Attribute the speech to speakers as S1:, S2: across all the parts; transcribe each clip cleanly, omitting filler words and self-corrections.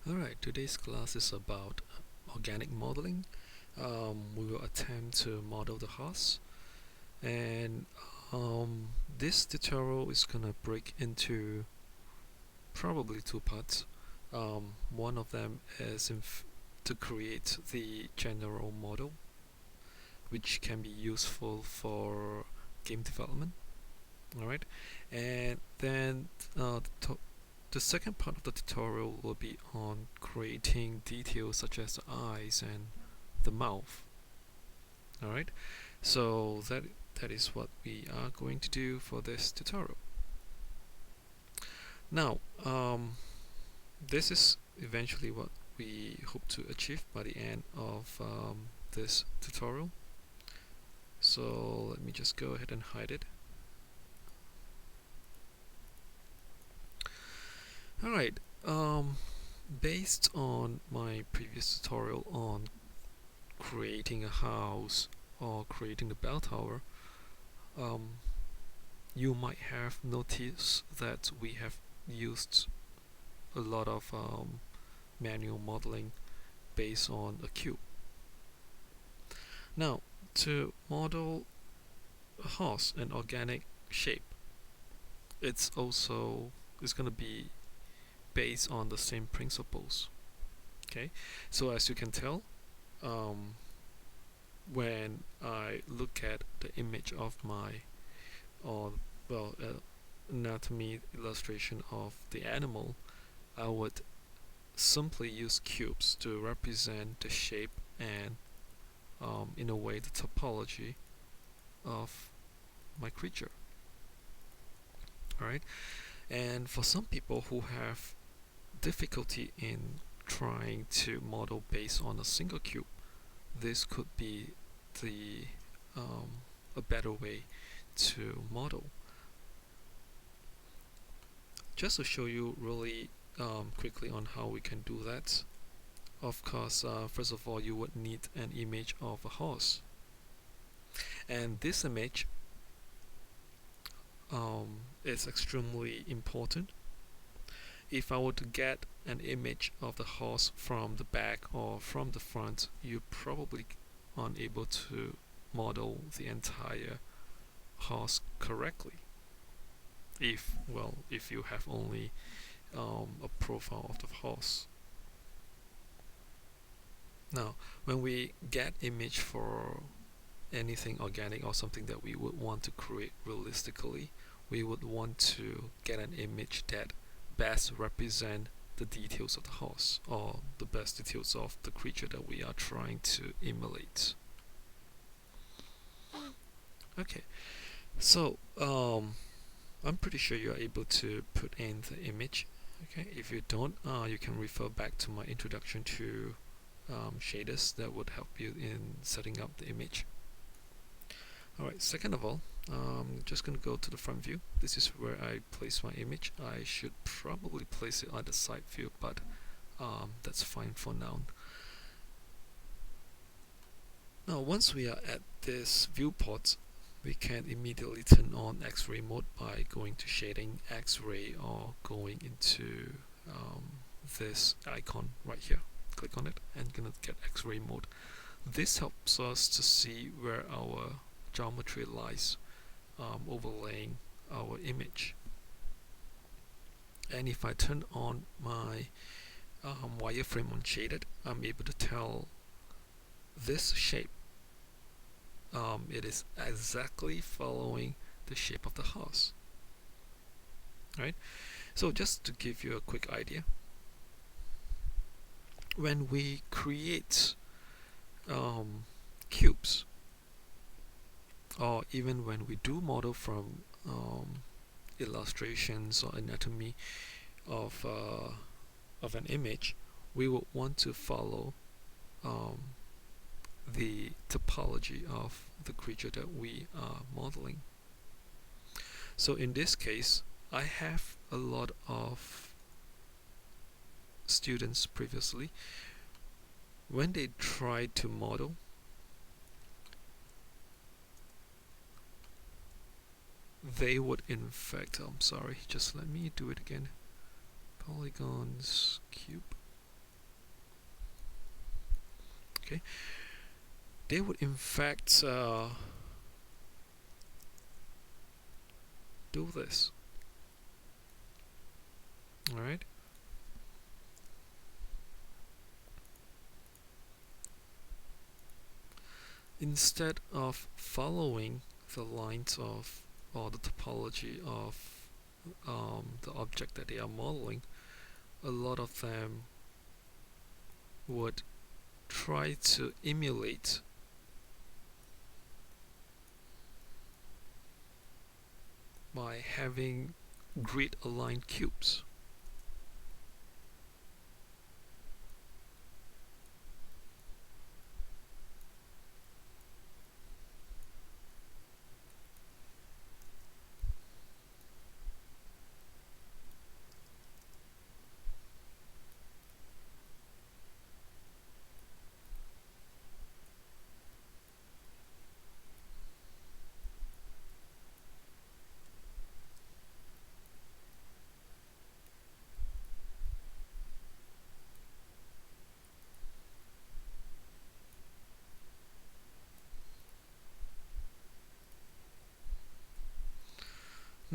S1: Alright, today's class is about organic modeling. We will attempt to model the horse, and this tutorial is gonna break into probably two parts. One of them is to create the general model, which can be useful for game development. Alright, and then the second part of the tutorial will be on creating details such as the eyes and the mouth. Alright, so that is what we are going to do for this tutorial. Now, this is eventually what we hope to achieve by the end of this tutorial. So let me just go ahead and hide it. Alright, based on my previous tutorial on creating a house or creating the bell tower, um, you might have noticed that we have used a lot of manual modeling based on a cube. Now, to model a horse, an organic shape, it's going to be based on the same principles. Okay, so as you can tell, um, when I look at the image of my, or anatomy illustration of the animal, I would simply use cubes to represent the shape and, in a way, the topology of my creature. Alright, and for some people who have difficulty in trying to model based on a single cube, this could be the a better way to model. Just to show you really quickly on how we can do that, of course, first of all, you would need an image of a horse, and this image is extremely important. If I were to get an image of the horse from the back or from the front, you probably aren't able to model the entire horse correctly. If you have only a profile of the horse. Now, when we get image for anything organic or something that we would want to create realistically, we would want to get an image that best represent the details of the horse or the best details of the creature that we are trying to emulate. Okay, so I'm pretty sure you are able to put in the image. Okay, if you don't, you can refer back to my introduction to shaders that would help you in setting up the image. Alright, second of all, just gonna go to the front view. This is where I place my image. I should probably place it on the side view, but that's fine for now. Now, once we are at this viewport, we can immediately turn on X-ray mode by going to shading, X-ray, or going into this icon right here. Click on it and gonna get X-ray mode. This helps us to see where our geometry lies, overlaying our image. And if I turn on my wireframe on shaded, I'm able to tell this shape. It is exactly following the shape of the horse. Right? So just to give you a quick idea, when we create cubes, or even when we do model from illustrations or anatomy of an image, we would want to follow the topology of the creature that we are modeling. So in this case, I have a lot of students previously, when they tried to model, they would in fact, I'm sorry, just let me do it again. Polygons, cube. okay, they would in fact do this. All right. Instead of following the lines of or the topology of the object that they are modeling, a lot of them would try to emulate by having grid aligned cubes.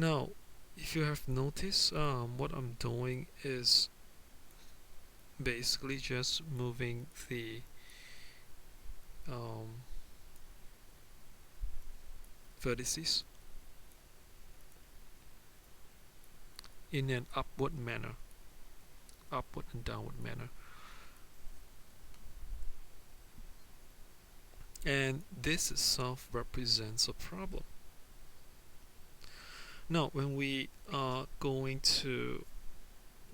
S1: Now, if you have noticed, what I'm doing is basically just moving the um, vertices in an upward manner, upward and downward manner. And this itself represents a problem. Now, when we are going to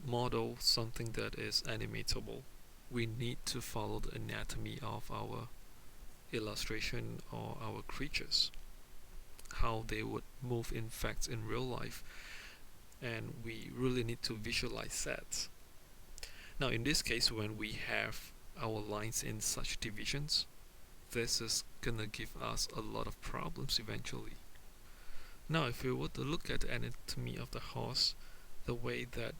S1: model something that is animatable, we need to follow the anatomy of our illustration or our creatures, how they would move in fact in real life, and we really need to visualize that. Now, in this case, when we have our lines in such divisions, this is gonna give us a lot of problems eventually. Now, if we were to look at the anatomy of the horse, the way that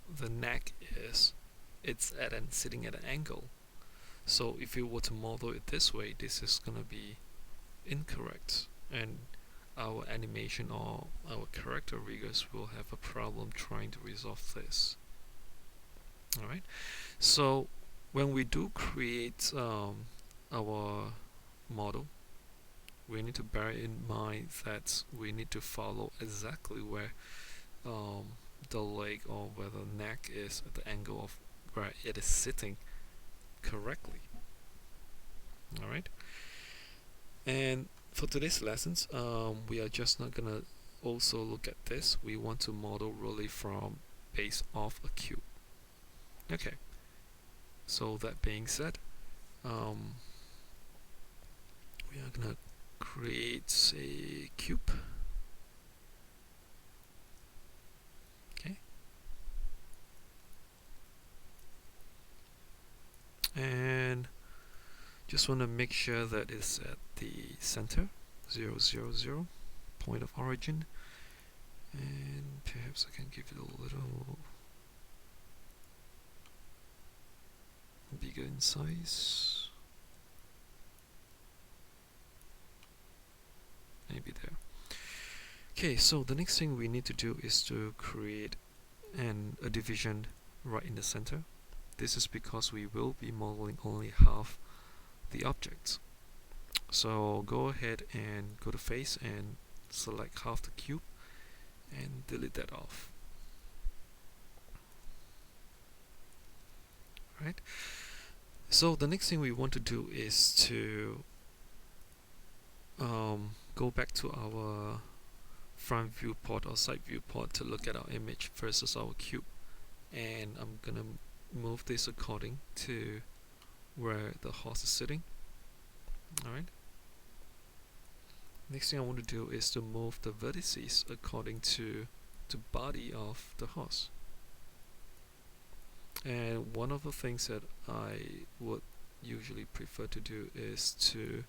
S1: the neck is, it's sitting at an angle. So if you were to model it this way, this is gonna be incorrect, and our animation or our character riggers will have a problem trying to resolve this. All right. So when we do create our model, we need to bear in mind that we need to follow exactly where um, the leg or where the neck is at the angle of where it is sitting correctly. All right. And for today's lessons, we are just not gonna also look at this. We want to model really from base of a cube. Okay. So that being said, we are gonna create a cube. Okay. And just want to make sure that it's at the center, 0, 0, 0, point of origin, and perhaps I can give it a little bigger in size, maybe there. Okay, so the next thing we need to do is to create a division right in the center. This is because we will be modeling only half the objects. So go ahead and go to face and select half the cube and delete that off. Right. So the next thing we want to do is to go back to our front viewport or side viewport to look at our image versus our cube, and I'm gonna move this according to where the horse is sitting. Alright. Next thing I want to do is to move the vertices according to the body of the horse. And one of the things that I would usually prefer to do is to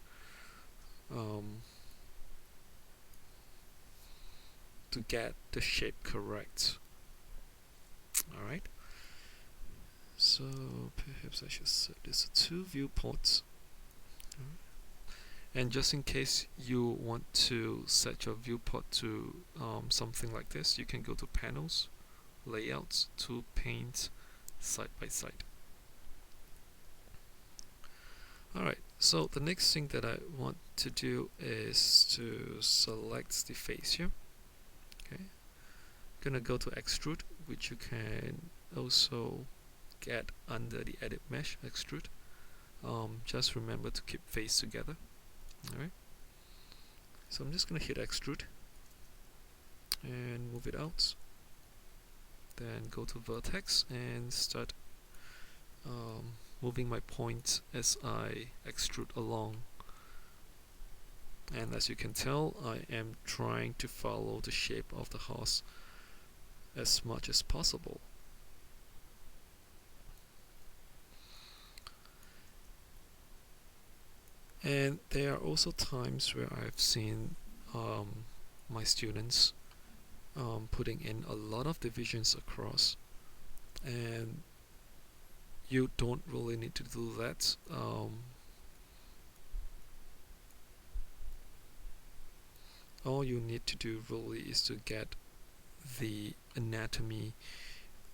S1: get the shape correct. Alright. So So perhaps I should set this to 2 viewports. And just in case you want to set your viewport to something like this, you can go to Panels, Layouts, to paint side by side. Alright, so the next thing that I want to do is to select the face here. Okay, gonna go to Extrude, which you can also get under the Edit Mesh Extrude. Just remember to keep face together. Alright, so I'm just gonna hit Extrude and move it out. Then go to Vertex and start moving my point as I extrude along. And as you can tell, I am trying to follow the shape of the horse as much as possible. And there are also times where I've seen my students putting in a lot of divisions across, and you don't really need to do that. All you need to do really is to get the anatomy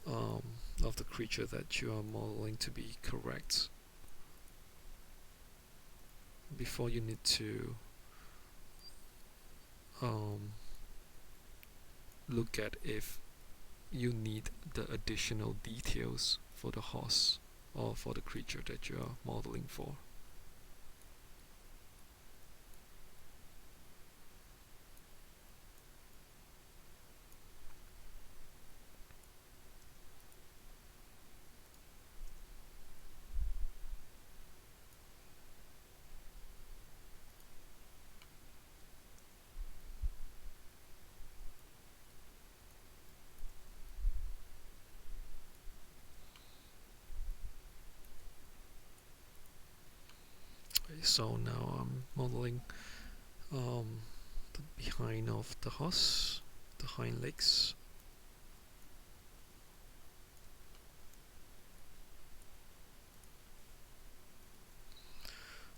S1: of the creature that you are modeling to be correct before you need to look at if you need the additional details for the horse or for the creature that you are modeling for. So now I'm modeling the behind of the horse, the hind legs.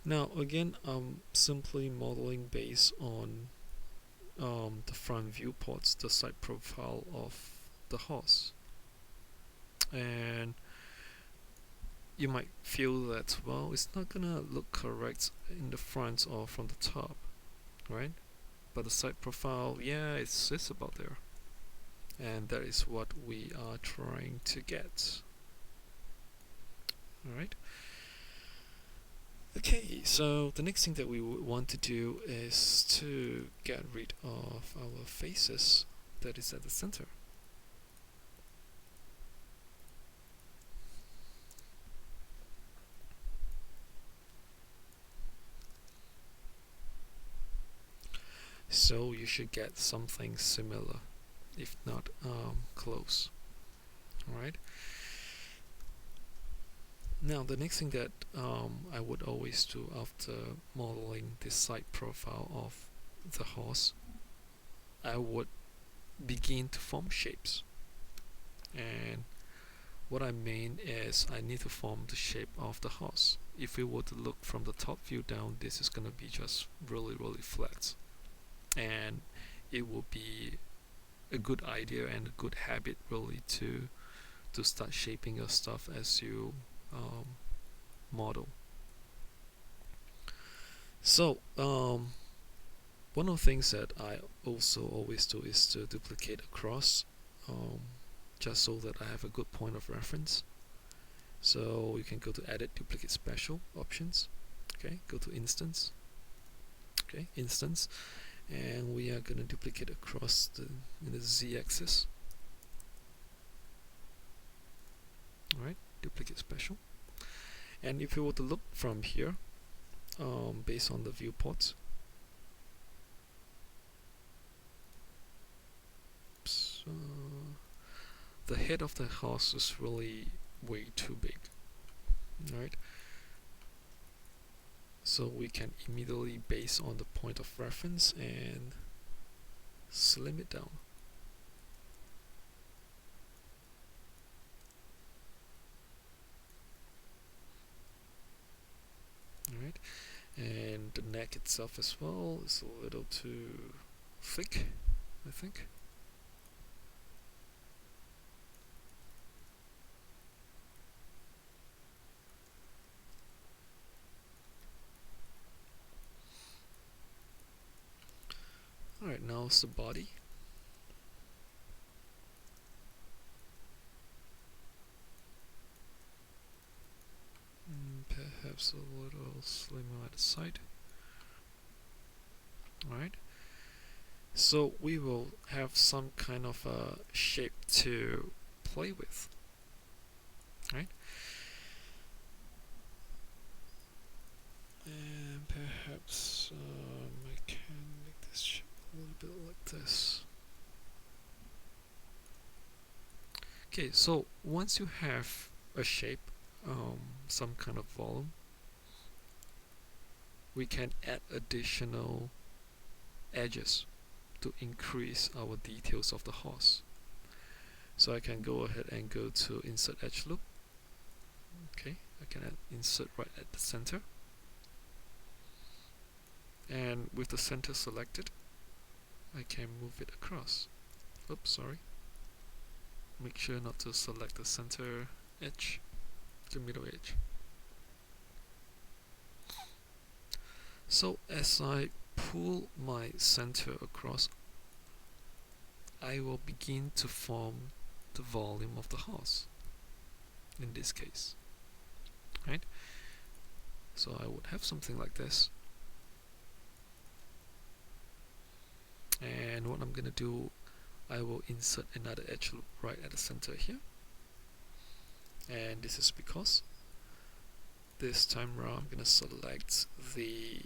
S1: Now again, I'm simply modeling based on the front viewports, the side profile of the horse. And you might feel that, well, it's not gonna look correct in the front or from the top, right? But the side profile, yeah, it's about there. And that is what we are trying to get. Alright. Okay, so the next thing that we want to do is to get rid of our faces that is at the center. So you should get something similar, if not close. Alright. Now the next thing that I would always do after modeling the side profile of the horse, I would begin to form shapes. And what I mean is I need to form the shape of the horse. If we were to look from the top view down, this is gonna be just really flat. And it will be a good idea and a good habit really to start shaping your stuff as you model. So one of the things that I also always do is to duplicate across, just so that I have a good point of reference. So you can go to Edit, Duplicate Special options. Okay, go to Instance. Okay, Instance, and we are going to duplicate across the Z-axis. Alright, Duplicate Special. And if you were to look from here, based on the viewports, the head of the horse is really way too big. Alright, so we can immediately, based on the point of reference, and slim it down. neck itself as well is a little too thick, I think. Alright, now it's the body. Perhaps a little slimmer at the side. Alright, so we will have some kind of a shape to play with. Right? And perhaps I can make this shape a little bit like this. Okay, so once you have a shape, some kind of volume, we can add additional edges to increase our details of the horse. So I can go ahead and go to insert edge loop. Okay, I can add insert right at the center, and with the center selected, I can move it across. Oops, sorry. Make sure not to select the center edge, the middle edge. So as I pull my center across, I will begin to form the volume of the horse in this case, right? So I would have something like this, and what I'm gonna do, I will insert another edge loop right at the center here, and this is because this time around I'm gonna select the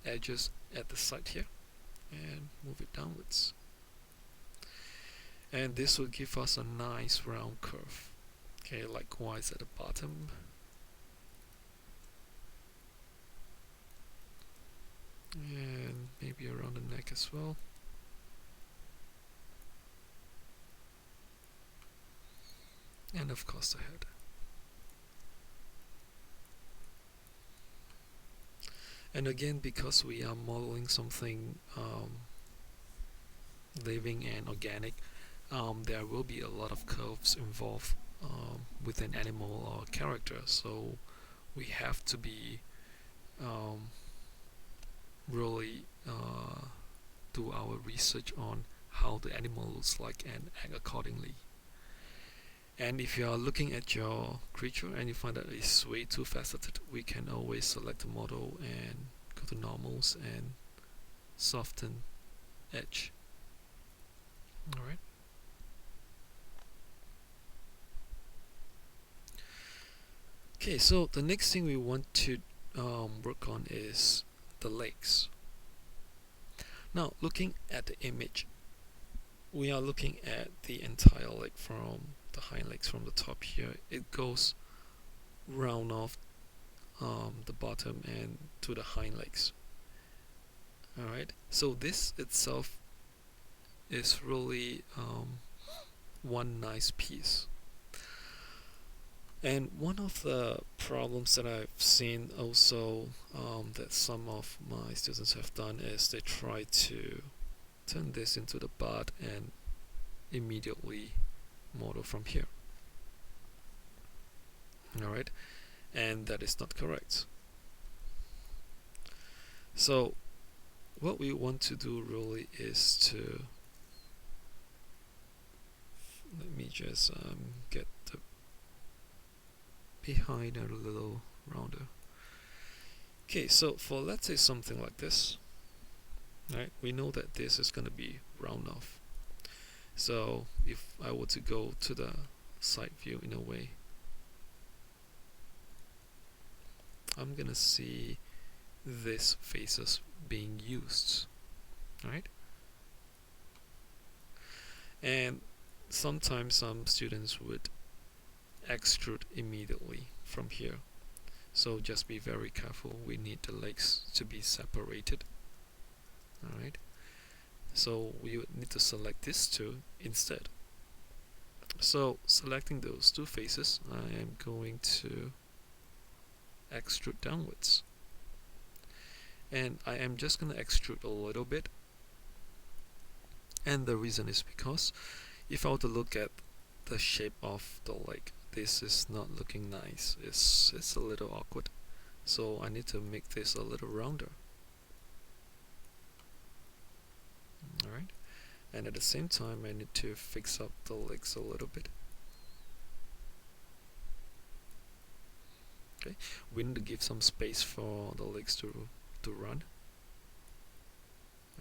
S1: edges at the side here and move it downwards, and this will give us a nice round curve. Okay, likewise at the bottom, and maybe around the neck as well. And of course the head. And again, because we are modeling something living and organic, there will be a lot of curves involved with an animal or character, so we have to be really do our research on how the animal looks like and act accordingly. And if you are looking at your creature and you find that it's way too faceted, we can always select the model and go to normals and soften edge. Alright. Okay, so the next thing we want to work on is the legs. Now, looking at the image, we are looking at the entire leg from the hind legs from the top here. It goes round off the bottom and to the hind legs. Alright, so this itself is really one nice piece. And one of the problems that I've seen also that some of my students have done is they try to turn this into the butt and immediately model from here. Alright, and that is not correct. So what we want to do really is to, let me just get the behind a little rounder. Okay, so for let's say something like this, right, we know that this is going to be round off. So if I were to go to the side view in a way, I'm gonna see these faces being used, right? And sometimes some students would extrude immediately from here, so just be very careful. We need the legs to be separated. Alright, so we would need to select these two instead. So selecting those two faces, I am going to extrude downwards. And I am just gonna extrude a little bit, and the reason is because if I were to look at the shape of the leg, this is not looking nice. It's a little awkward, so I need to make this a little rounder. Alright, and at the same time I need to fix up the legs a little bit. Okay, we need to give some space for the legs to run.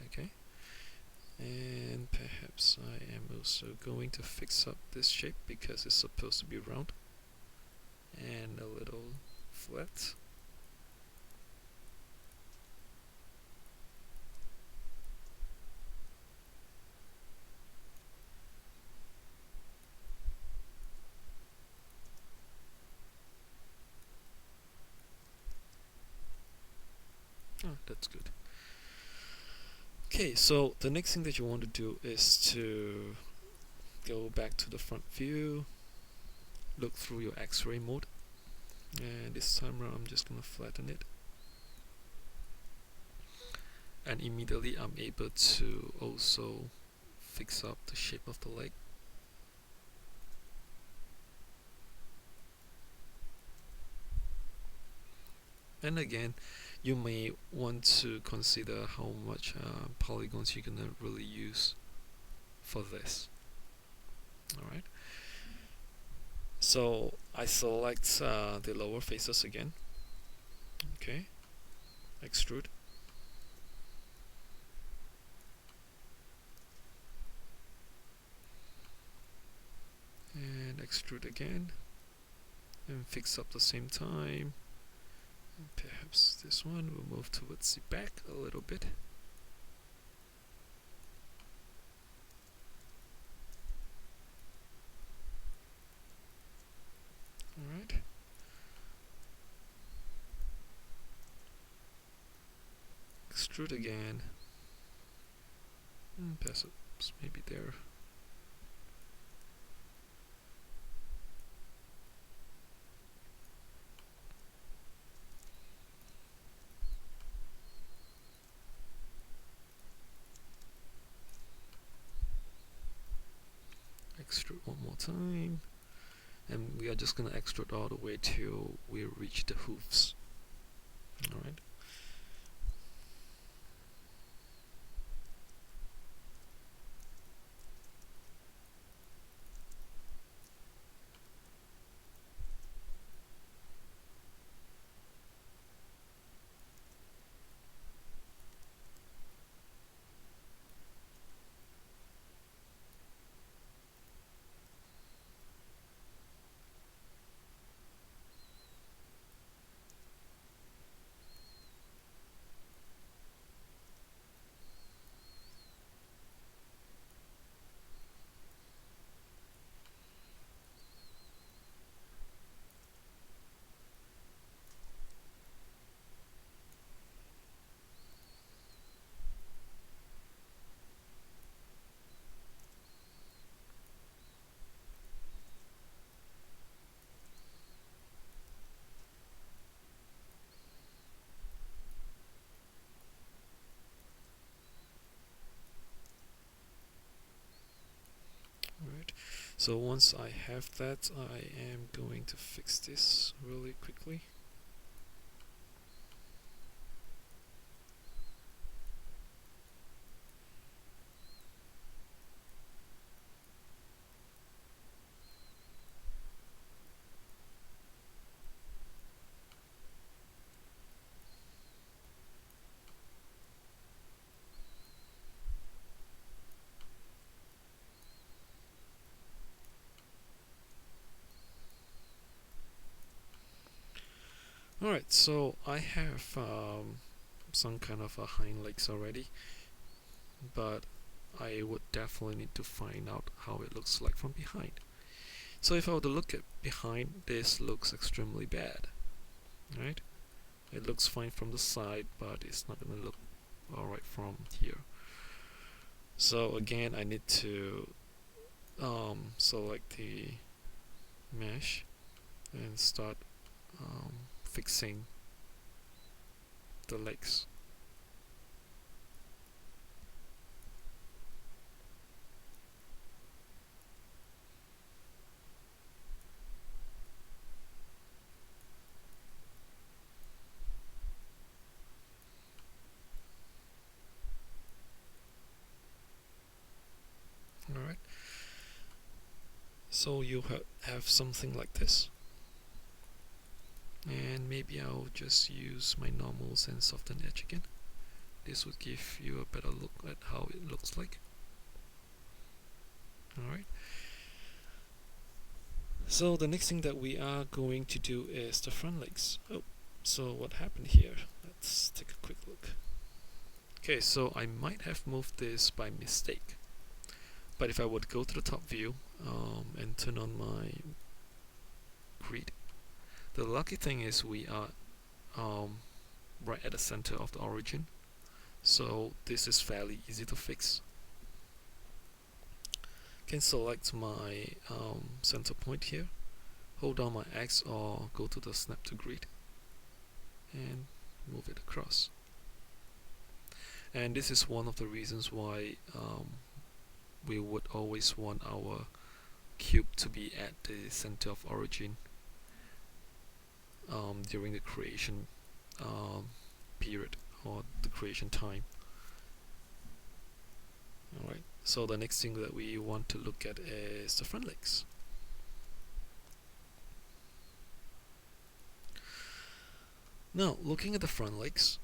S1: Okay, and perhaps I am also going to fix up this shape because it's supposed to be round and a little flat. Oh, that's good. Okay, so the next thing that you want to do is to go back to the front view, look through your X-ray mode, and this time around I'm just gonna flatten it, and immediately I'm able to also fix up the shape of the leg. And again, you may want to consider how much polygons you're gonna really use for this. Alright, so I select the lower faces again. Okay, extrude, and extrude again, and fix up the same time. And perhaps this one will move towards the back a little bit. Alright, extrude again, and perhaps maybe there. Extrude one more time, and we are just gonna extrude all the way till we reach the hoofs. Alright, alright. So once I have that, I am going to fix this really quickly. Alright, so I have some kind of a hind legs already, but I would definitely need to find out how it looks like from behind. So if I were to look at behind, this looks extremely bad, right? It looks fine from the side, but it's not gonna look alright from here. So again, I need to select the mesh and start fixing the legs. Alright, so you have something like this, and maybe I'll just use my normal and soften edge again. This would give you a better look at how it looks like. Alright, so the next thing that we are going to do is the front legs. Oh, so what happened here? Let's take a quick look. Okay, so I might have moved this by mistake, but if I would go to the top view and turn on my grid, the lucky thing is we are right at the center of the origin, so this is fairly easy to fix. Can select my center point here, hold down my X or go to the snap to grid and move it across. And this is one of the reasons why we would always want our cube to be at the center of origin during the creation period or the creation time. Alright, so the next thing that we want to look at is the front legs. Now, looking at the front legs,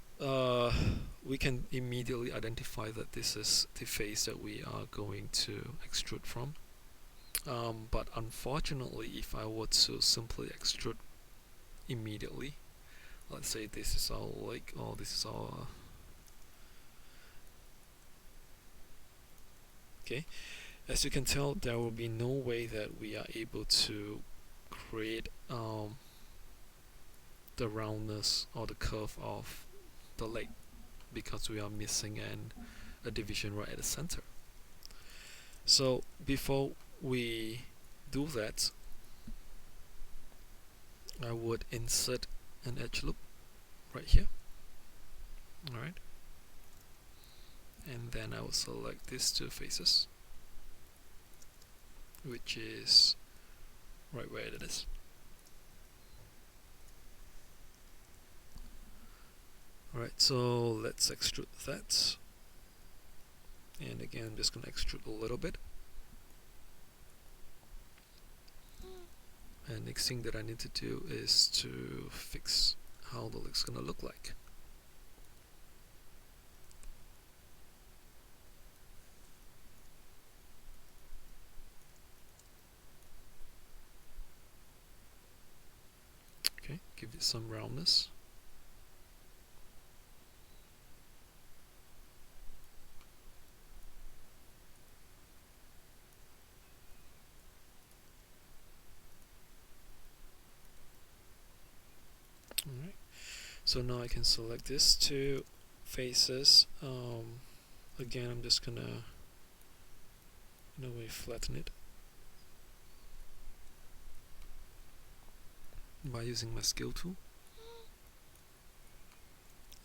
S1: we can immediately identify that this is the face that we are going to extrude from. But unfortunately, if I were to simply extrude immediately, let's say this is our leg or this is our okay, as you can tell, there will be no way that we are able to create the roundness or the curve of the leg because we are missing a division right at the center. So before we do that, I would insert an edge loop right here. Alright, and then I will select these two faces, which is right where it is. Alright, so let's extrude that, and again I'm just going to extrude a little bit. And next thing that I need to do is to fix how the leg's gonna look like. Okay, give it some roundness. Alright, so now I can select these two faces. Again, I'm just gonna in a way flatten it by using my scale tool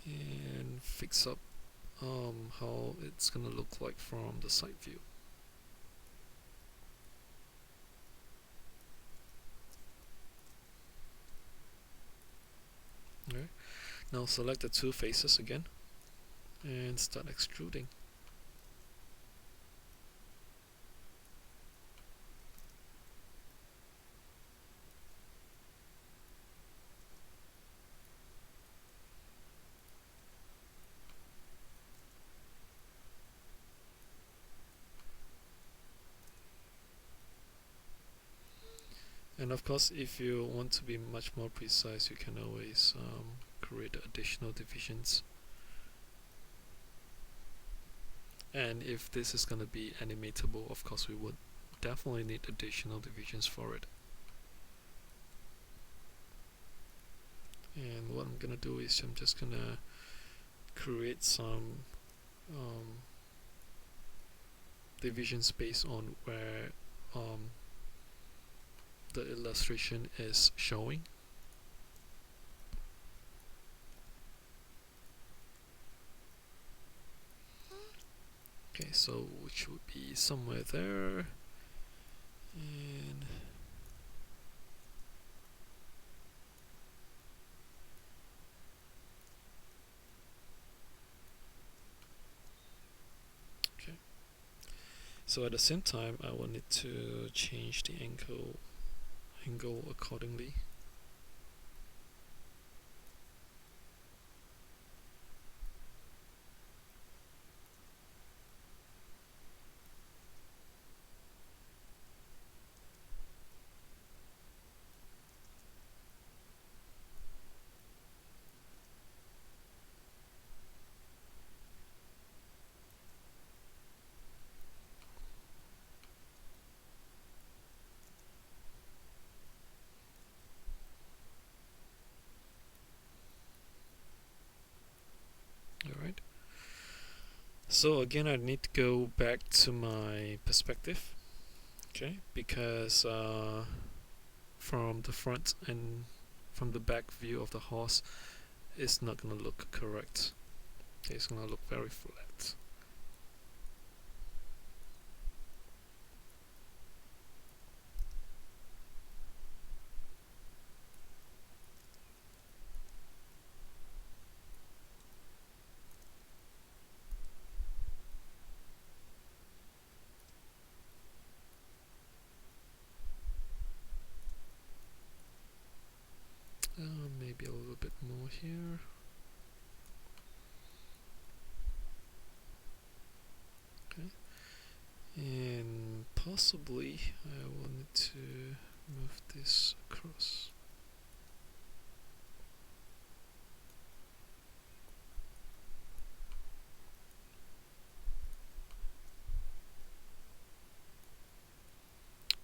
S1: and fix up how it's gonna look like from the side view. Alright, now select the two faces again and start extruding. And of course, if you want to be much more precise, you can always create additional divisions. And if this is going to be animatable, of course we would definitely need additional divisions for it. And what I'm going to do is I'm just going to create some divisions based on where the illustration is showing. Okay, so which would be somewhere there, and okay. So at the same time, I will need to change the angle accordingly. All right. So again, I need to go back to my perspective, okay? Because from the front and from the back view of the horse, it's not gonna look correct. Okay, it's gonna look very flat. Maybe a little bit more here. Okay, and possibly I will need to move this across.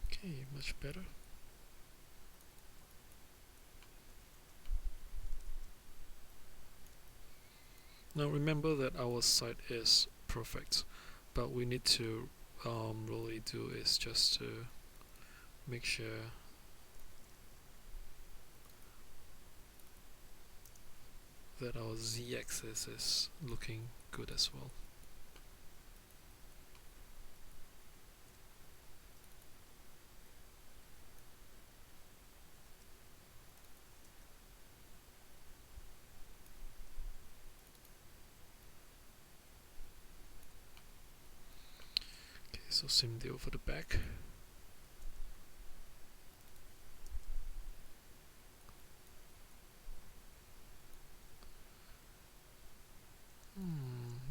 S1: Okay, much better. Now remember that our site is perfect, but we need to really do is just to make sure that our z-axis is looking good as well. Okay, so same deal for the back.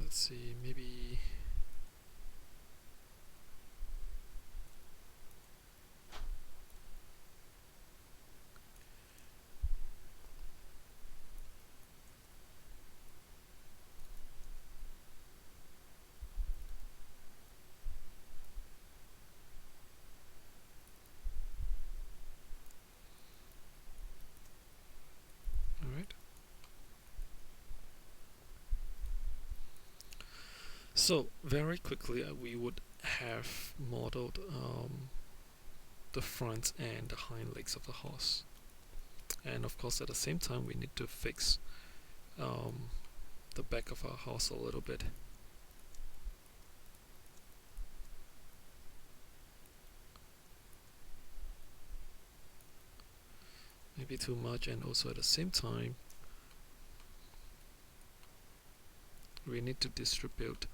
S1: Let's see, maybe all right. So very quickly, we would have modeled the front and the hind legs of the horse, and of course at the same time we need to fix um, the back of our horse a little bit. Maybe too much, and also at the same time we need to distribute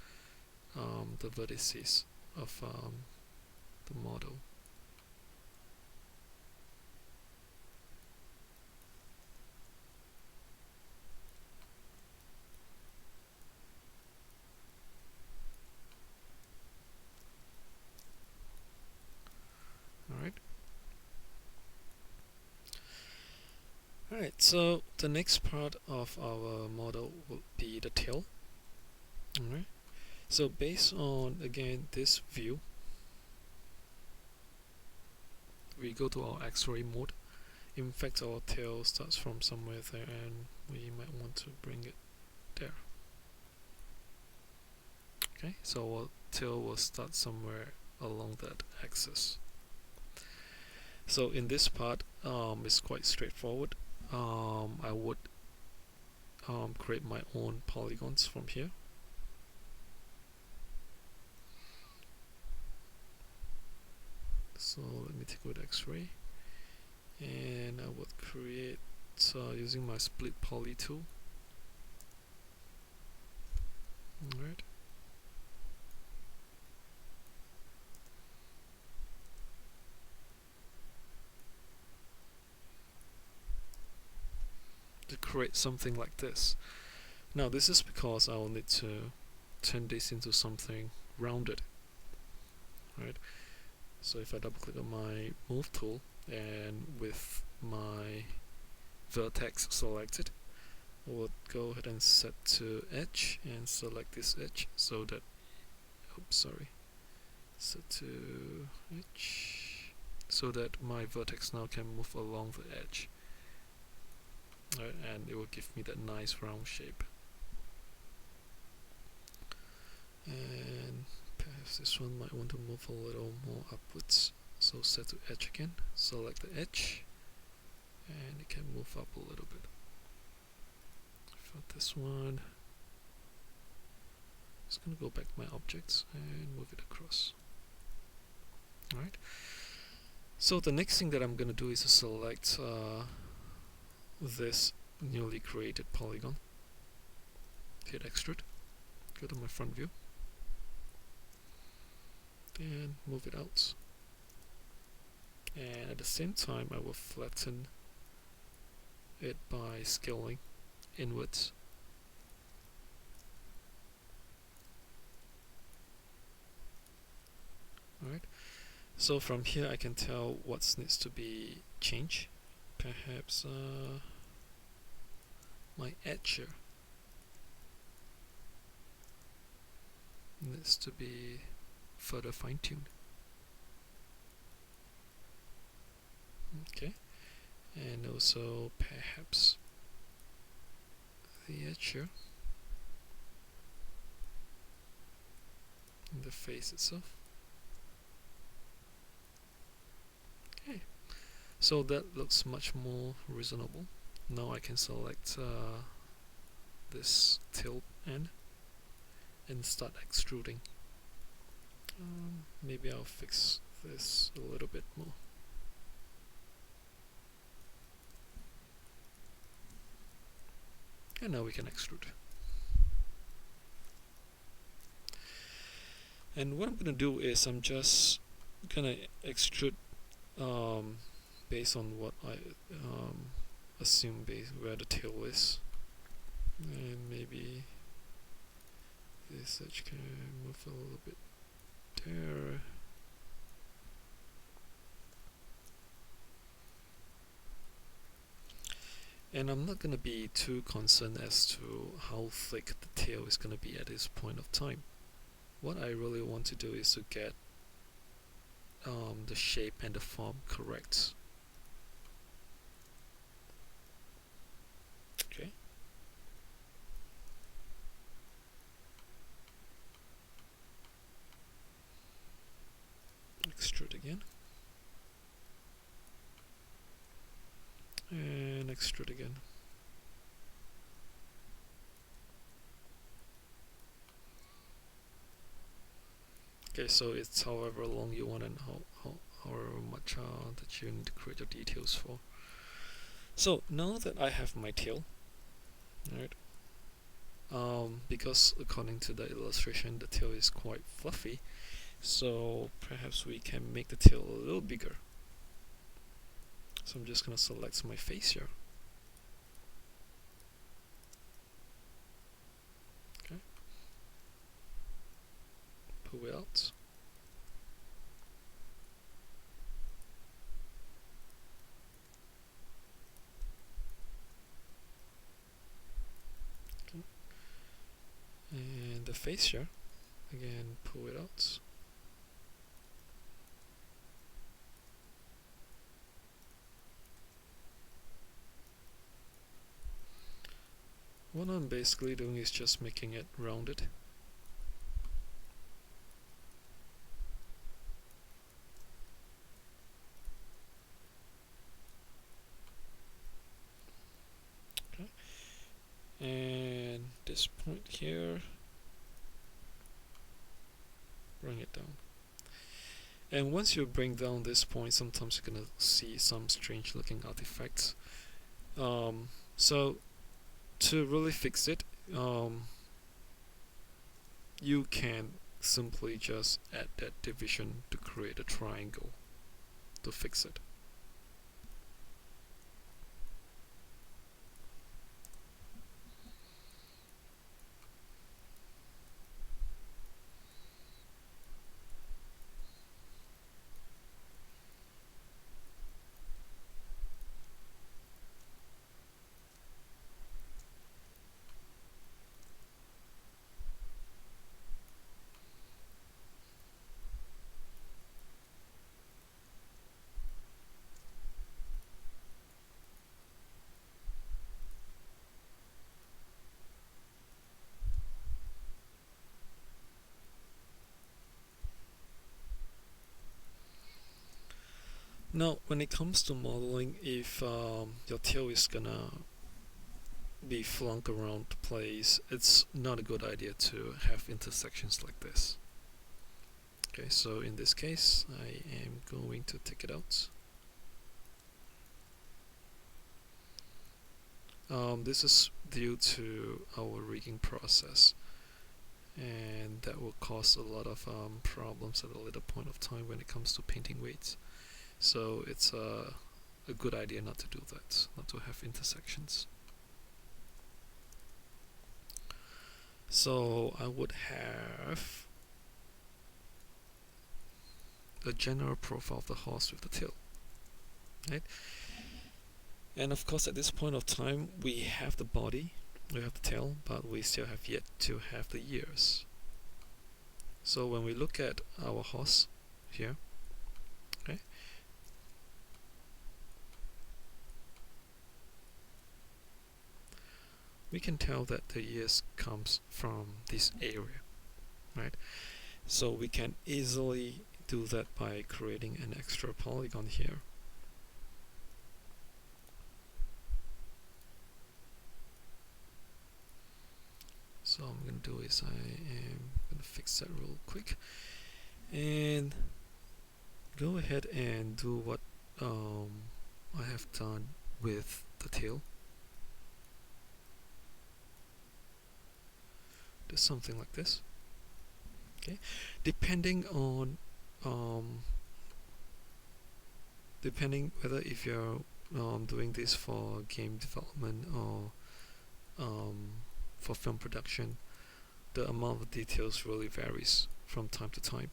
S1: the vertices of the model. Alright. Alright, so the next part of our model will be the tail. Alright. So based on again this view, we go to our X-ray mode. In fact, our tail starts from somewhere there, and we might want to bring it there. Okay, so our tail will start somewhere along that axis. So in this part, it's quite straightforward. I would create my own polygons from here. So let me take out X-ray, and I would create using my split poly tool. Alright. To create something like this. Now this is because I will need to turn this into something rounded. Right. So if I double click on my move tool and with my vertex selected, I would go ahead and set to edge and select this edge so that, oops, sorry, set to edge so that my vertex now can move along the edge. Right, and it will give me that nice round shape. And perhaps this one might want to move a little more upwards, so set to edge again, select the edge, and it can move up a little bit. For this one, just gonna go back to my objects and move it across. Alright, so the next thing that I'm gonna do is to select this newly created polygon, hit extrude, go to my front view, and move it out. And at the same time I will flatten it by scaling inwards. Alright, so from here I can tell what needs to be changed. Perhaps my edge here needs to be further fine-tuned. Okay, and also perhaps the edge here and the face itself. Okay, so that looks much more reasonable. Now I can select this tail end and start extruding. Maybe I'll fix this a little bit more. And now we can extrude. And what I'm gonna do is I'm just gonna extrude based on what I assume where the tail is, and maybe this edge can move a little bit there. And I'm not gonna be too concerned as to how thick the tail is gonna be at this point of time. What I really want to do is to get the shape and the form correct. Okay. Extrude again. And extrude again. Okay, so it's however long you want and however much that you need to create your details for. So now that I have my tail, right? Because according to the illustration, the tail is quite fluffy, so perhaps we can make the tail a little bigger. So I'm just gonna select my face here. Okay. Pull it out. Okay. And the face here, again, pull it out. What I'm basically doing is just making it rounded. Okay. And this point here, bring it down. And once you bring down this point, sometimes you're gonna see some strange looking artifacts. So to really fix it, you can simply just add that division to create a triangle to fix it. Now, when it comes to modeling, if your tail is gonna be flung around the place, it's not a good idea to have intersections like this. Okay, so in this case, I am going to take it out. This is due to our rigging process, and that will cause a lot of problems at a later point of time when it comes to painting weights. So it's a good idea not to do that, not to have intersections. So I would have the general profile of the horse with the tail, right? And of course, at this point of time, we have the body, we have the tail, but we still have yet to have the ears. So when we look at our horse here, okay, we can tell that the ears comes from this area, right? So we can easily do that by creating an extra polygon here. So what I'm going to do is I am going to fix that real quick and go ahead and do what I have done with the tail. Do something like this. Okay, depending on depending whether if you're doing this for game development or for film production, the amount of details really varies from time to time.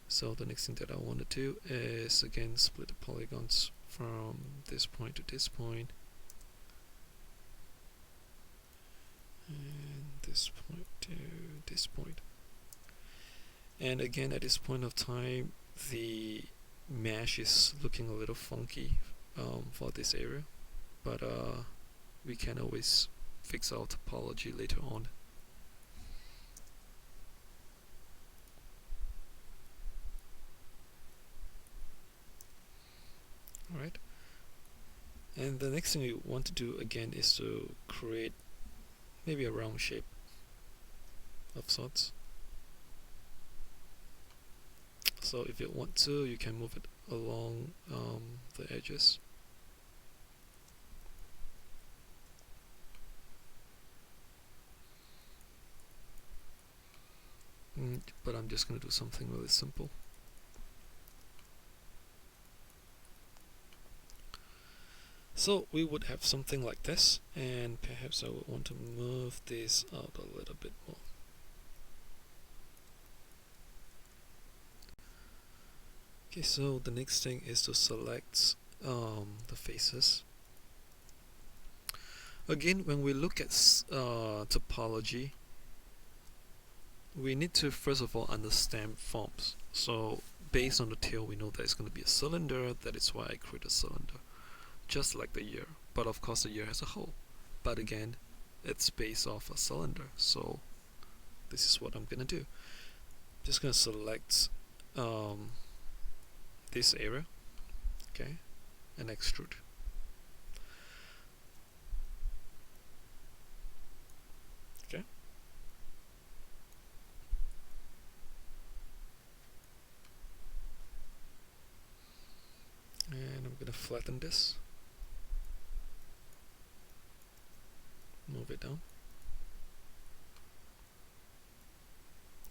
S1: So the next thing that I want to do is again split the polygons from this point to this point, and this point to this point. And again, at this point of time, the mesh is looking a little funky for this area, but we can always fix our topology later on. Alright, and the next thing we want to do again is to create maybe a round shape of sorts. So if you want to, you can move it along the edges. But I'm just going to do something really simple. So we would have something like this, and perhaps I would want to move this out a little bit more. Okay, so the next thing is to select the faces. Again, when we look at topology, we need to first of all understand forms. So based on the tail, we know that it's going to be a cylinder. That is why I create a cylinder, just like the ear. But of course, the ear has a hole. But again, it's based off a cylinder. So this is what I'm going to do. Just going to select this area, okay, and extrude. Okay. gonna flatten this, move it down,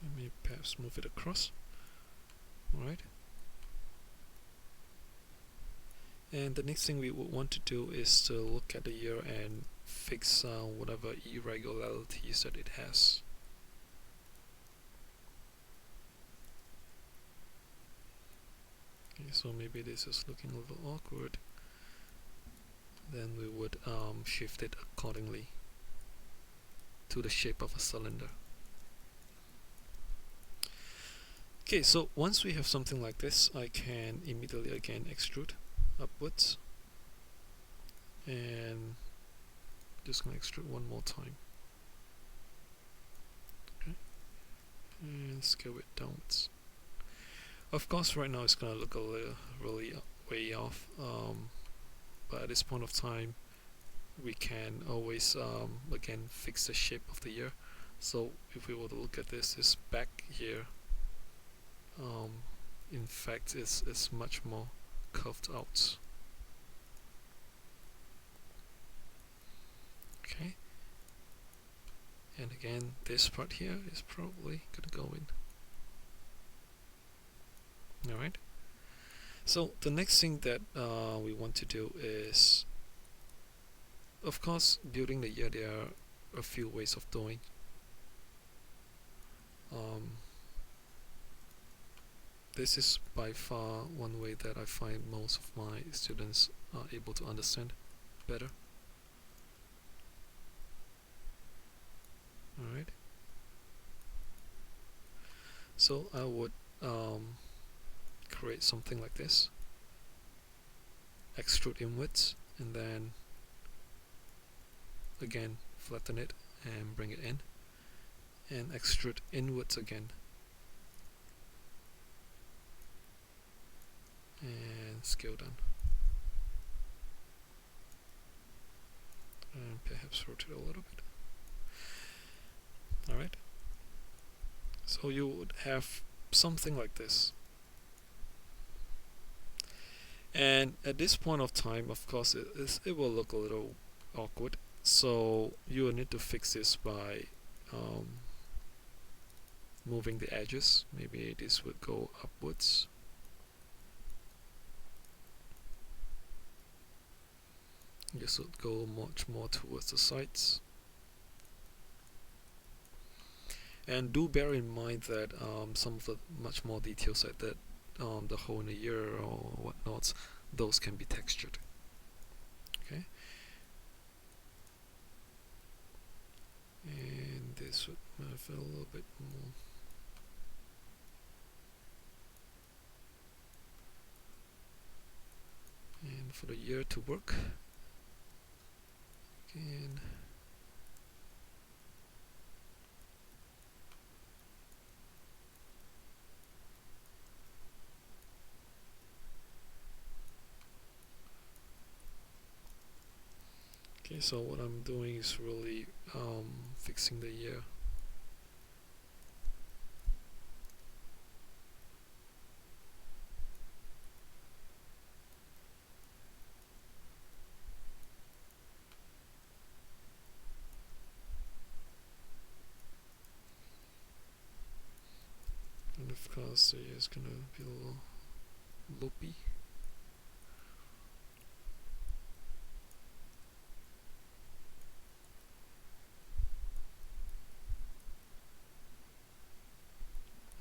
S1: and maybe perhaps move it across. Alright. And the next thing we would want to do is to look at the year and fix whatever irregularities that it has. Okay, so maybe this is looking a little awkward. Then we would shift it accordingly to the shape of a cylinder. Okay, so once we have something like this, I can immediately again extrude upwards, and just gonna extrude one more time. Okay, and scale it downwards. Of course, right now it's gonna look a little really way off, but at this point of time, we can always again fix the shape of the year. So if we were to look at this back here, in fact is much more curved out. Okay, and again this part here is probably gonna go in. Alright, so the next thing that we want to do is, of course, building the year, there are a few ways of doing. This is by far one way that I find most of my students are able to understand better. Alright, so I would create something like this, extrude inwards, and then again flatten it and bring it in, and extrude inwards again, and scale down, and perhaps rotate a little bit. Alright, so you would have something like this. And at this point of time, of course, it will look a little awkward, so you will need to fix this by moving the edges. Maybe this would go upwards. This would go much more towards the sides. And do bear in mind that some of the much more details like that, the hole in the ear or whatnot, those can be textured. Okay, and this would move a little bit more. And for the ear to work, again. Okay, so what I'm doing is really fixing the ear. And of course the ear is gonna be a little loopy.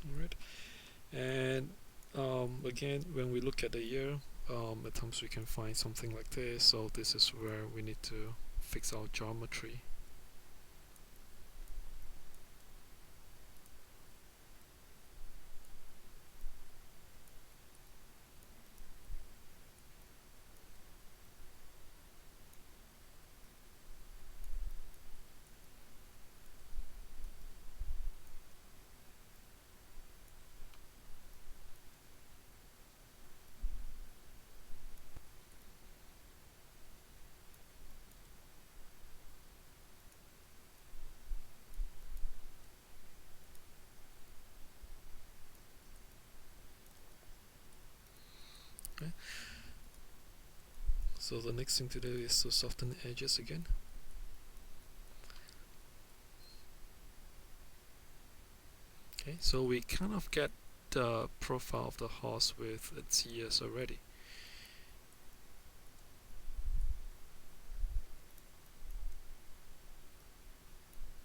S1: Alright, and again, when we look at the ear, at times we can find something like this, so this is where we need to fix our geometry. So the next thing to do is to soften the edges again. Okay, so we kind of get the profile of the horse with its ears already.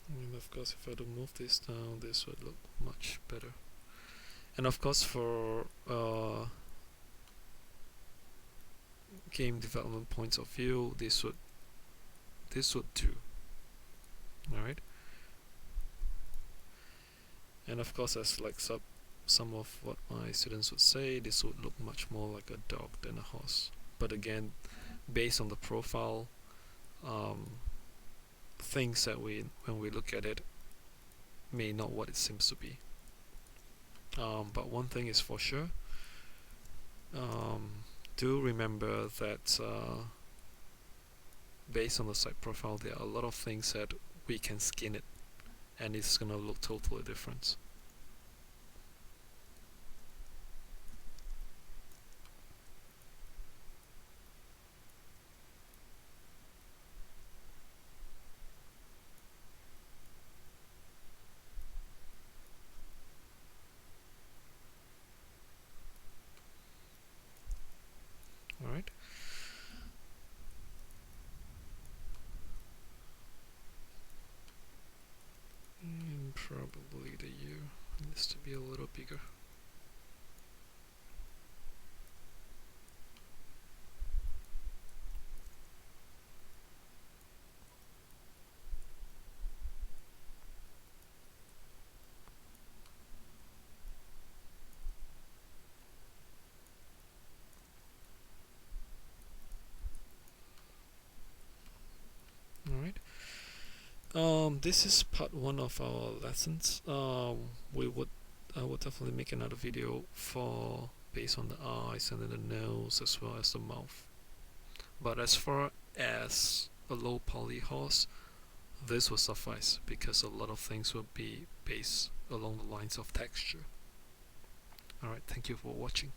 S1: And of course, if I do move this down, this would look much better. And of course, for game development points of view, this would do. All right. And of course, as like some of what my students would say, this would look much more like a dog than a horse. But again, based on the profile, um, things that when we look at it, may not what it seems to be. But one thing is for sure. Do remember that based on the site profile, there are a lot of things that we can skin it, and it's gonna look totally different. All right. And probably the U needs to be a little bigger. All right. This is part one of our lessons. I would definitely make another video for based on the eyes and then the nose as well as the mouth. But as far as a low poly horse, this will suffice because a lot of things will be based along the lines of texture. Alright, thank you for watching.